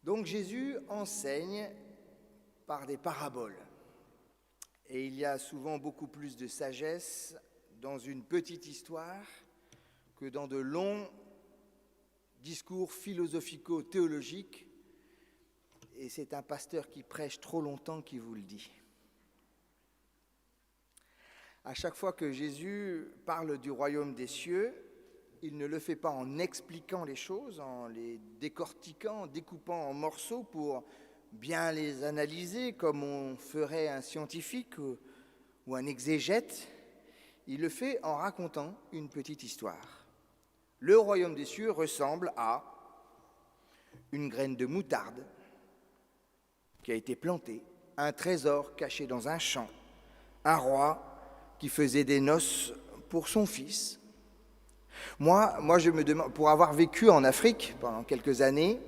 Donc Jésus enseigne par des paraboles. Et il y a souvent beaucoup plus de sagesse dans une petite histoire que dans de longs discours philosophico-théologiques. Et c'est un pasteur qui prêche trop longtemps qui vous le dit. À chaque fois que Jésus parle du royaume des cieux, il ne le fait pas en expliquant les choses, en les décortiquant, en découpant en morceaux pour bien les analyser comme on ferait un scientifique ou un exégète. Il le fait en racontant une petite histoire. Le royaume des cieux ressemble à une graine de moutarde qui a été plantée, un trésor caché dans un champ, un roi qui faisait des noces pour son fils. Moi, je me demande, pour avoir vécu en Afrique pendant quelques années,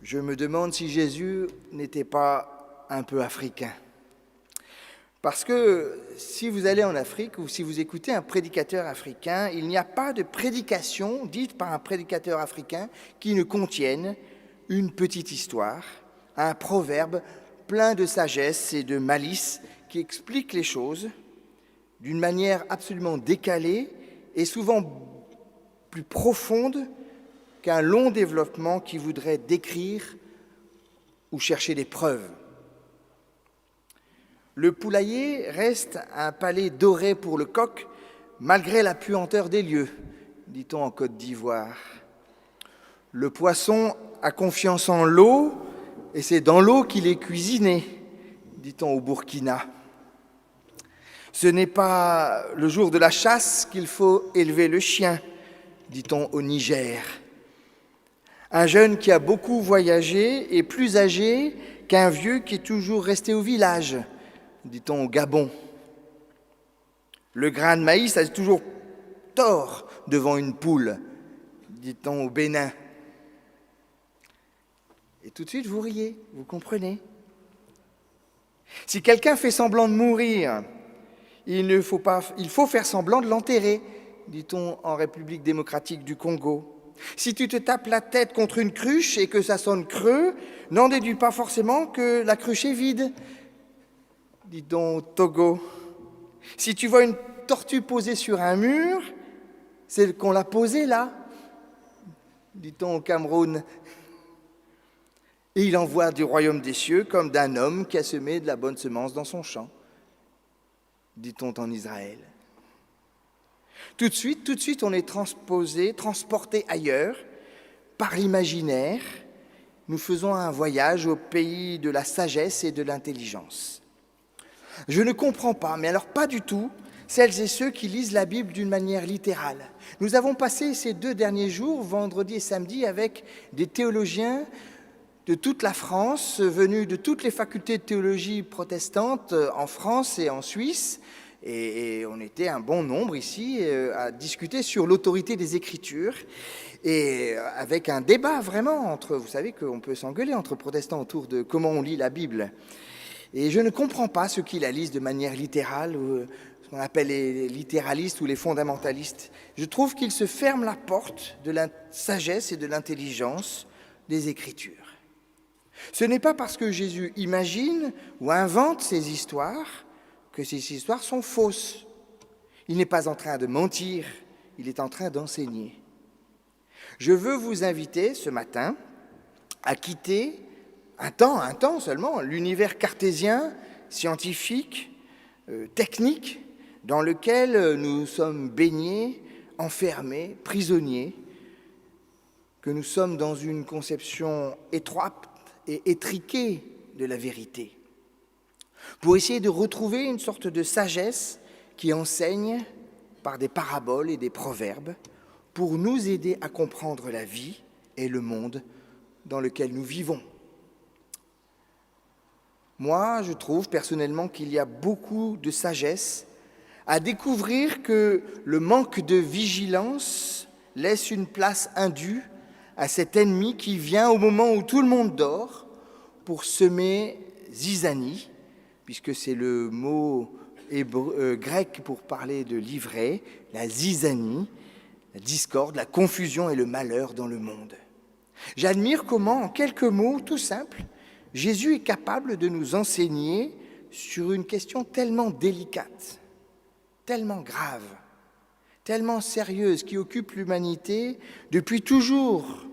je me demande si Jésus n'était pas un peu africain. Parce que si vous allez en Afrique ou si vous écoutez un prédicateur africain, il n'y a pas de prédication dite par un prédicateur africain qui ne contienne une petite histoire, un proverbe plein de sagesse et de malice qui explique les choses d'une manière absolument décalée et souvent plus profonde qu'un long développement qui voudrait décrire ou chercher des preuves. Le poulailler reste un palais doré pour le coq, malgré la puanteur des lieux, dit-on en Côte d'Ivoire. Le poisson a confiance en l'eau, et c'est dans l'eau qu'il est cuisiné, dit-on au Burkina. Ce n'est pas le jour de la chasse qu'il faut élever le chien, dit-on au Niger. Un jeune qui a beaucoup voyagé est plus âgé qu'un vieux qui est toujours resté au village, dit-on au Gabon. Le grain de maïs a toujours tort devant une poule, dit-on au Bénin. Et tout de suite, vous riez, vous comprenez. Si quelqu'un fait semblant de mourir, il faut faire semblant de l'enterrer, dit-on en République démocratique du Congo. Si tu te tapes la tête contre une cruche et que ça sonne creux, n'en déduis pas forcément que la cruche est vide, dit-on au Togo. Si tu vois une tortue posée sur un mur, c'est qu'on l'a posée là, dit-on au Cameroun. Et il envoie du royaume des cieux comme d'un homme qui a semé de la bonne semence dans son champ, dit-on en Israël. Tout de suite, on est transporté ailleurs par l'imaginaire. Nous faisons un voyage au pays de la sagesse et de l'intelligence. Je ne comprends pas, mais alors pas du tout, celles et ceux qui lisent la Bible d'une manière littérale. Nous avons passé ces 2 derniers jours, vendredi et samedi, avec des théologiens de toute la France, venus de toutes les facultés de théologie protestantes en France et en Suisse. Et on était un bon nombre ici à discuter sur l'autorité des Écritures et avec un débat vraiment entre, vous savez qu'on peut s'engueuler entre protestants autour de comment on lit la Bible. Et je ne comprends pas ceux qui la lisent de manière littérale, ou ce qu'on appelle les littéralistes ou les fondamentalistes. Je trouve qu'ils se ferment la porte de la sagesse et de l'intelligence des Écritures. Ce n'est pas parce que Jésus imagine ou invente ces histoires que ces histoires sont fausses. Il n'est pas en train de mentir, il est en train d'enseigner. Je veux vous inviter ce matin à quitter un temps seulement, l'univers cartésien, scientifique, technique, dans lequel nous sommes baignés, enfermés, prisonniers, que nous sommes dans une conception étroite et étriquée de la vérité, pour essayer de retrouver une sorte de sagesse qui enseigne par des paraboles et des proverbes, pour nous aider à comprendre la vie et le monde dans lequel nous vivons. Moi, je trouve personnellement qu'il y a beaucoup de sagesse à découvrir que le manque de vigilance laisse une place indue à cet ennemi qui vient au moment où tout le monde dort pour semer zizanie, puisque c'est le mot grec pour parler de l'ivraie, la zizanie, la discorde, la confusion et le malheur dans le monde. J'admire comment, en quelques mots tout simples, Jésus est capable de nous enseigner sur une question tellement délicate, tellement grave, tellement sérieuse, qui occupe l'humanité depuis toujours,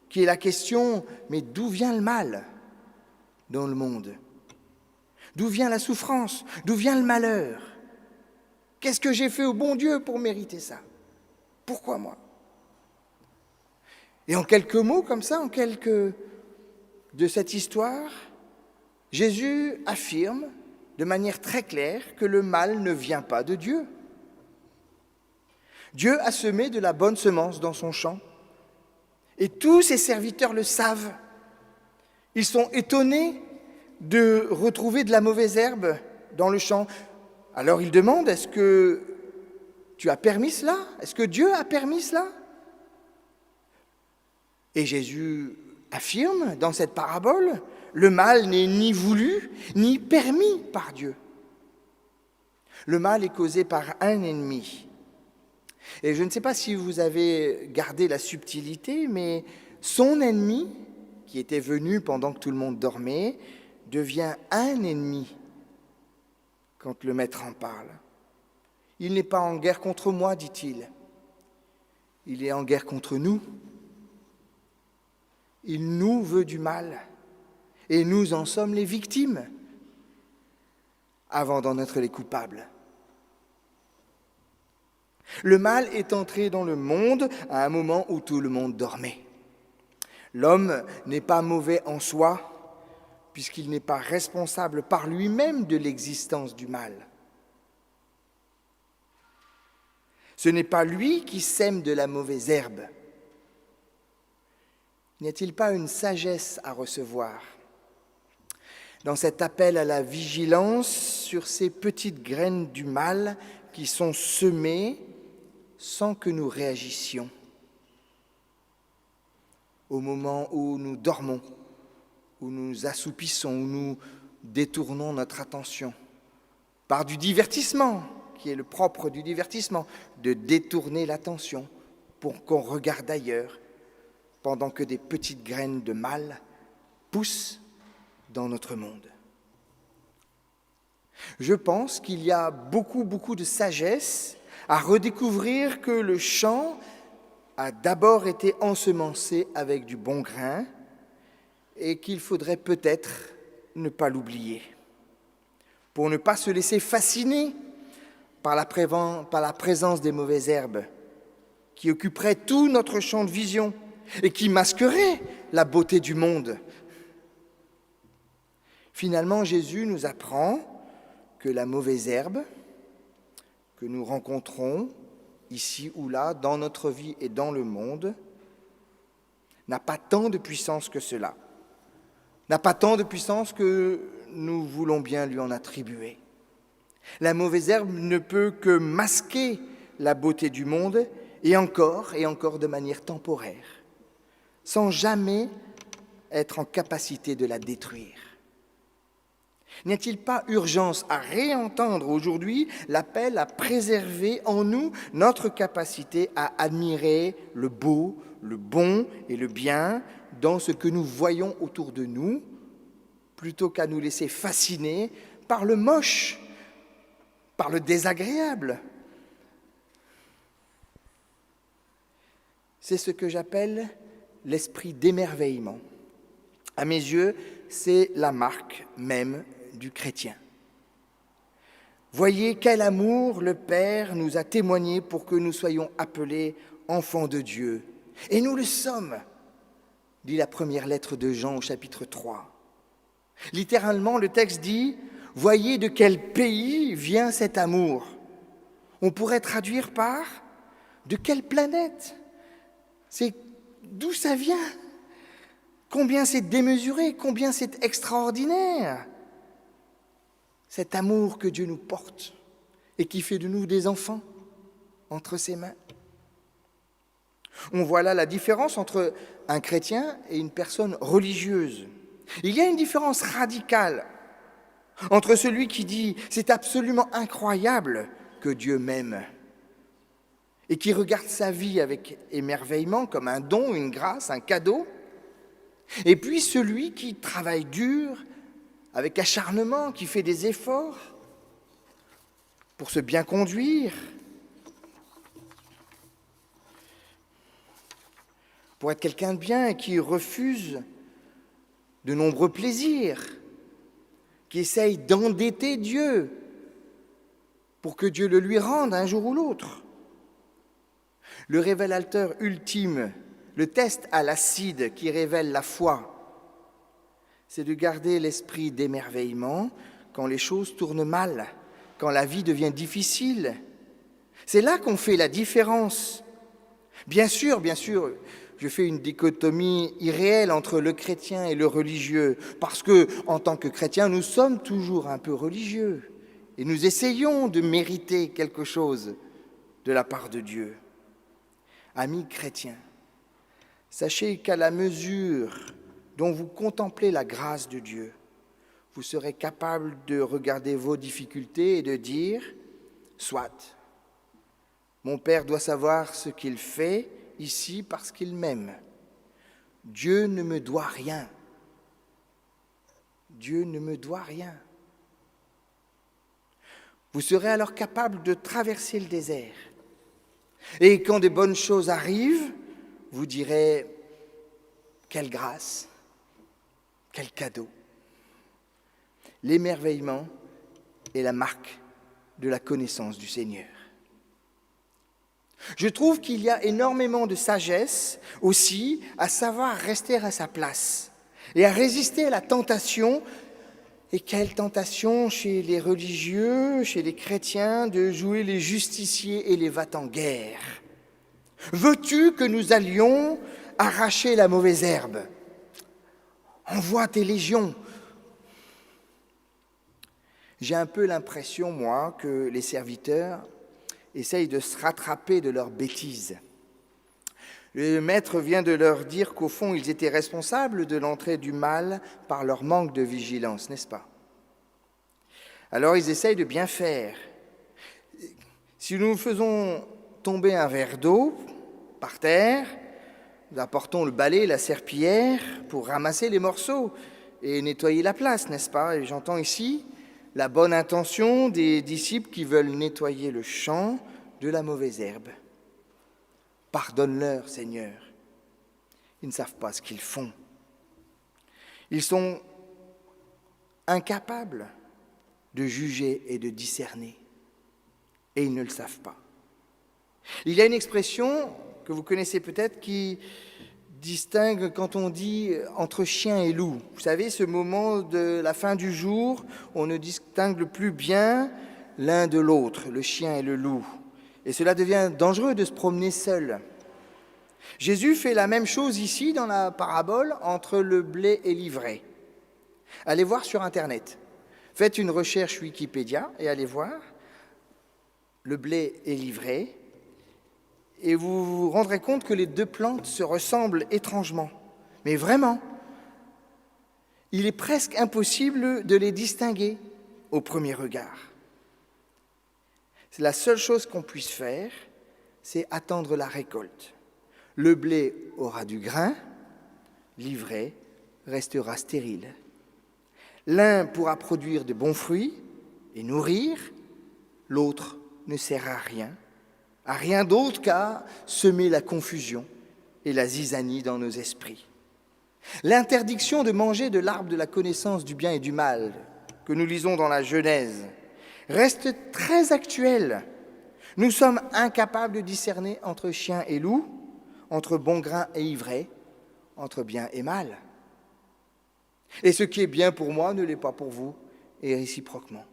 qui est la question, mais d'où vient le mal dans le monde? D'où vient la souffrance? D'où vient le malheur? Qu'est-ce que j'ai fait au bon Dieu pour mériter ça? Pourquoi moi? Et en quelques mots comme ça, en quelques de cette histoire, Jésus affirme de manière très claire que le mal ne vient pas de Dieu. Dieu a semé de la bonne semence dans son champ et tous ses serviteurs le savent. Ils sont étonnés de retrouver de la mauvaise herbe dans le champ. Alors ils demandent, est-ce que tu as permis cela? Est-ce que Dieu a permis cela? Et Jésus affirme dans cette parabole, le mal n'est ni voulu, ni permis par Dieu. Le mal est causé par un ennemi. Et je ne sais pas si vous avez gardé la subtilité, mais son ennemi, qui était venu pendant que tout le monde dormait, devient un ennemi quand le maître en parle. Il n'est pas en guerre contre moi, dit-il. Il est en guerre contre nous. Il nous veut du mal et nous en sommes les victimes avant d'en être les coupables. Le mal est entré dans le monde à un moment où tout le monde dormait. L'homme n'est pas mauvais en soi puisqu'il n'est pas responsable par lui-même de l'existence du mal. Ce n'est pas lui qui sème de la mauvaise herbe. N'y a-t-il pas une sagesse à recevoir dans cet appel à la vigilance sur ces petites graines du mal qui sont semées sans que nous réagissions? Au moment où nous dormons, où nous assoupissons, où nous détournons notre attention, par du divertissement, qui est le propre du divertissement, de détourner l'attention pour qu'on regarde ailleurs, pendant que des petites graines de mal poussent dans notre monde. Je pense qu'il y a beaucoup de sagesse à redécouvrir que le champ a d'abord été ensemencé avec du bon grain et qu'il faudrait peut-être ne pas l'oublier, pour ne pas se laisser fasciner par la présence des mauvaises herbes qui occuperaient tout notre champ de vision et qui masquerait la beauté du monde. Finalement, Jésus nous apprend que la mauvaise herbe que nous rencontrons ici ou là, dans notre vie et dans le monde, n'a pas tant de puissance que cela, n'a pas tant de puissance que nous voulons bien lui en attribuer. La mauvaise herbe ne peut que masquer la beauté du monde et encore de manière temporaire, sans jamais être en capacité de la détruire. N'y a-t-il pas urgence à réentendre aujourd'hui l'appel à préserver en nous notre capacité à admirer le beau, le bon et le bien dans ce que nous voyons autour de nous, plutôt qu'à nous laisser fasciner par le moche, par le désagréable? C'est ce que j'appelle l'esprit d'émerveillement. À mes yeux, c'est la marque même du chrétien. Voyez quel amour le Père nous a témoigné pour que nous soyons appelés enfants de Dieu. Et nous le sommes, dit la première lettre de Jean au chapitre 3. Littéralement, le texte dit « Voyez de quel pays vient cet amour ». On pourrait traduire par « De quelle planète ?» C'est d'où ça vient? Combien c'est démesuré, combien c'est extraordinaire, cet amour que Dieu nous porte et qui fait de nous des enfants entre ses mains. On voit là la différence entre un chrétien et une personne religieuse. Il y a une différence radicale entre celui qui dit « c'est absolument incroyable que Dieu m'aime » et qui regarde sa vie avec émerveillement comme un don, une grâce, un cadeau. Et puis celui qui travaille dur, avec acharnement, qui fait des efforts pour se bien conduire, pour être quelqu'un de bien et qui refuse de nombreux plaisirs, qui essaye d'endetter Dieu pour que Dieu le lui rende un jour ou l'autre. Le révélateur ultime, le test à l'acide qui révèle la foi, c'est de garder l'esprit d'émerveillement quand les choses tournent mal, quand la vie devient difficile. C'est là qu'on fait la différence. Bien sûr, je fais une dichotomie irréelle entre le chrétien et le religieux, parce que, en tant que chrétien, nous sommes toujours un peu religieux, et nous essayons de mériter quelque chose de la part de Dieu. Amis chrétiens, sachez qu'à la mesure dont vous contemplez la grâce de Dieu, vous serez capable de regarder vos difficultés et de dire « Soit, mon Père doit savoir ce qu'il fait ici parce qu'il m'aime. Dieu ne me doit rien. Dieu ne me doit rien. » Vous serez alors capable de traverser le désert. Et quand de bonnes choses arrivent, vous direz « Quelle grâce, quel cadeau !» L'émerveillement est la marque de la connaissance du Seigneur. Je trouve qu'il y a énormément de sagesse aussi à savoir rester à sa place et à résister à la tentation. Et quelle tentation chez les religieux, chez les chrétiens, de jouer les justiciers et les va-t-en-guerre. Veux-tu que nous allions arracher la mauvaise herbe ? Envoie tes légions. J'ai un peu l'impression, moi, que les serviteurs essayent de se rattraper de leurs bêtises. Le maître vient de leur dire qu'au fond, ils étaient responsables de l'entrée du mal par leur manque de vigilance, n'est-ce pas ? Alors ils essayent de bien faire. Si nous faisons tomber un verre d'eau par terre, nous apportons le balai, la serpillière pour ramasser les morceaux et nettoyer la place, n'est-ce pas ? Et j'entends ici la bonne intention des disciples qui veulent nettoyer le champ de la mauvaise herbe. Pardonne-leur, Seigneur. Ils ne savent pas ce qu'ils font. Ils sont incapables de juger et de discerner. Et ils ne le savent pas. Il y a une expression que vous connaissez peut-être qui distingue quand on dit entre chien et loup. Vous savez, ce moment de la fin du jour, on ne distingue plus bien l'un de l'autre, le chien et le loup. Et cela devient dangereux de se promener seul. Jésus fait la même chose ici dans la parabole entre le blé et l'ivraie. Allez voir sur Internet. Faites une recherche Wikipédia et allez voir le blé et l'ivraie. Et vous vous rendrez compte que les deux plantes se ressemblent étrangement. Mais vraiment, il est presque impossible de les distinguer au premier regard. La seule chose qu'on puisse faire, c'est attendre la récolte. Le blé aura du grain, l'ivraie restera stérile. L'un pourra produire de bons fruits et nourrir, l'autre ne sert à rien d'autre qu'à semer la confusion et la zizanie dans nos esprits. L'interdiction de manger de l'arbre de la connaissance du bien et du mal, que nous lisons dans la Genèse, reste très actuelle. Nous sommes incapables de discerner entre chien et loup, entre bon grain et ivraie, entre bien et mal. Et ce qui est bien pour moi ne l'est pas pour vous, et réciproquement.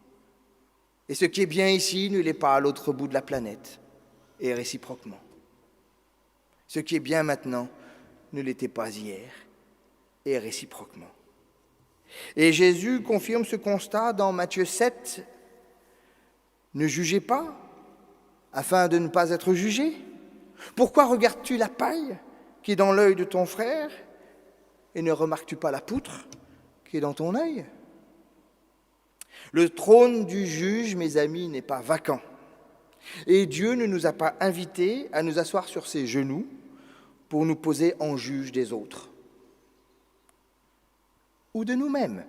Et ce qui est bien ici ne l'est pas à l'autre bout de la planète, et réciproquement. Ce qui est bien maintenant ne l'était pas hier, et réciproquement. Et Jésus confirme ce constat dans Matthieu 7. Ne jugez pas, afin de ne pas être jugés. Pourquoi regardes-tu la paille qui est dans l'œil de ton frère et ne remarques-tu pas la poutre qui est dans ton œil ? Le trône du juge, mes amis, n'est pas vacant. Et Dieu ne nous a pas invités à nous asseoir sur ses genoux pour nous poser en juge des autres ou de nous-mêmes.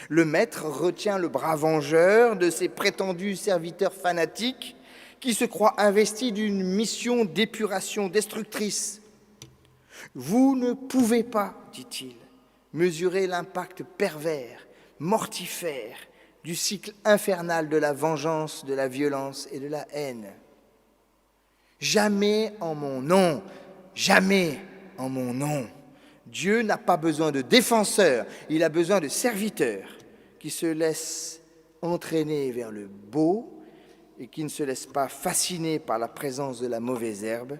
Le maître retient le bras vengeur de ces prétendus serviteurs fanatiques qui se croient investis d'une mission d'épuration destructrice. Vous ne pouvez pas, dit-il, mesurer l'impact pervers, mortifère du cycle infernal de la vengeance, de la violence et de la haine. Jamais en mon nom, jamais en mon nom. Dieu n'a pas besoin de défenseurs, il a besoin de serviteurs qui se laissent entraîner vers le beau et qui ne se laissent pas fasciner par la présence de la mauvaise herbe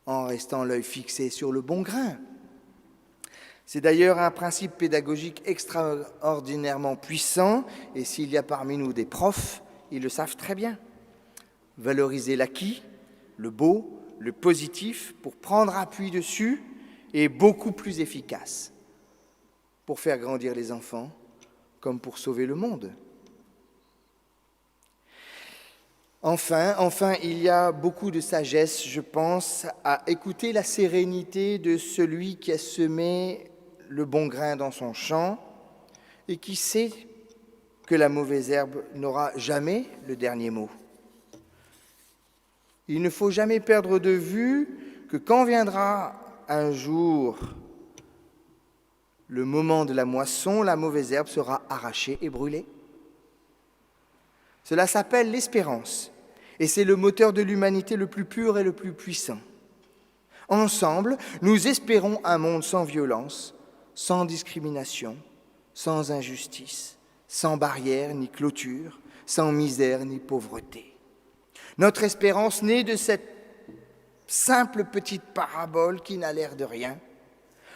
en restant l'œil fixé sur le bon grain. C'est d'ailleurs un principe pédagogique extraordinairement puissant, et s'il y a parmi nous des profs, ils le savent très bien. Valoriser l'acquis, le beau, le positif, pour prendre appui dessus, est beaucoup plus efficace pour faire grandir les enfants comme pour sauver le monde. Enfin, il y a beaucoup de sagesse, je pense, à écouter la sérénité de celui qui a semé le bon grain dans son champ et qui sait que la mauvaise herbe n'aura jamais le dernier mot. Il ne faut jamais perdre de vue que quand viendra un jour le moment de la moisson, la mauvaise herbe sera arrachée et brûlée. Cela s'appelle l'espérance, et c'est le moteur de l'humanité le plus pur et le plus puissant. Ensemble, nous espérons un monde sans violence, sans discrimination, sans injustice, sans barrière ni clôture, sans misère ni pauvreté. Notre espérance naît de cette simple petite parabole qui n'a l'air de rien.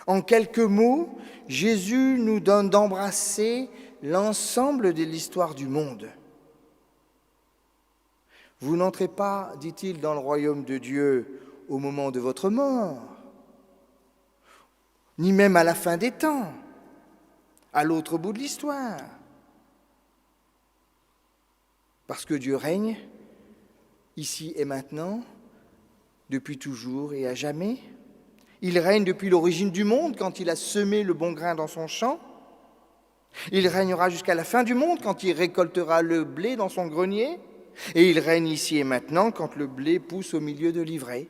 En quelques mots, Jésus nous donne d'embrasser l'ensemble de l'histoire du monde. Vous n'entrez pas, dit-il, dans le royaume de Dieu au moment de votre mort, ni même à la fin des temps, à l'autre bout de l'histoire. Parce que Dieu règne, ici et maintenant, depuis toujours et à jamais. Il règne depuis l'origine du monde, quand il a semé le bon grain dans son champ. Il régnera jusqu'à la fin du monde, quand il récoltera le blé dans son grenier. Et il règne ici et maintenant, quand le blé pousse au milieu de l'ivraie.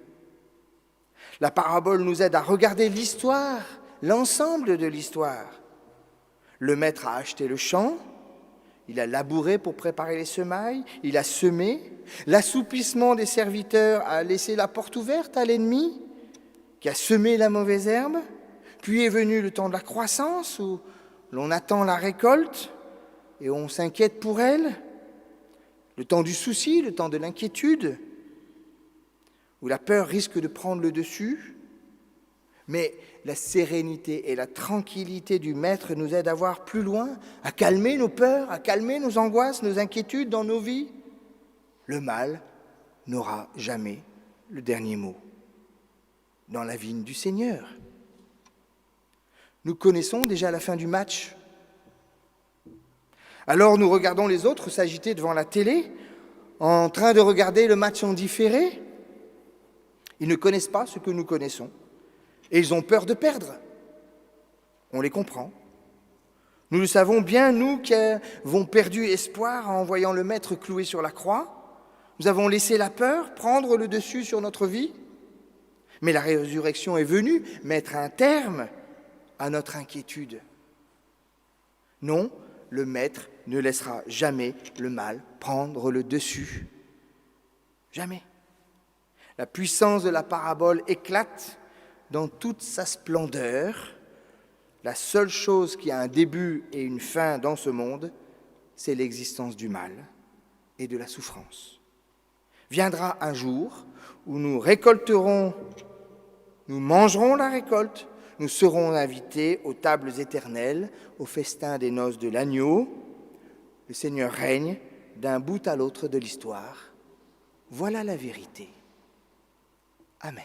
La parabole nous aide à regarder l'histoire, l'ensemble de l'histoire. Le maître a acheté le champ, il a labouré pour préparer les semailles, il a semé. L'assouplissement des serviteurs a laissé la porte ouverte à l'ennemi, qui a semé la mauvaise herbe. Puis est venu le temps de la croissance, où l'on attend la récolte et on s'inquiète pour elle. Le temps du souci, le temps de l'inquiétude, où la peur risque de prendre le dessus. Mais la sérénité et la tranquillité du Maître nous aident à voir plus loin, à calmer nos peurs, à calmer nos angoisses, nos inquiétudes dans nos vies. Le mal n'aura jamais le dernier mot dans la vigne du Seigneur. Nous connaissons déjà la fin du match. Alors nous regardons les autres s'agiter devant la télé, en train de regarder le match en différé. Ils ne connaissent pas ce que nous connaissons, et ils ont peur de perdre. On les comprend. Nous le savons bien, nous qui avons perdu espoir en voyant le Maître cloué sur la croix. Nous avons laissé la peur prendre le dessus sur notre vie. Mais la résurrection est venue mettre un terme à notre inquiétude. Non, le Maître ne laissera jamais le mal prendre le dessus. Jamais. La puissance de la parabole éclate dans toute sa splendeur. La seule chose qui a un début et une fin dans ce monde, c'est l'existence du mal et de la souffrance. Viendra un jour où nous récolterons, nous mangerons la récolte, nous serons invités aux tables éternelles, au festin des noces de l'agneau. Le Seigneur règne d'un bout à l'autre de l'histoire. Voilà la vérité. Amen.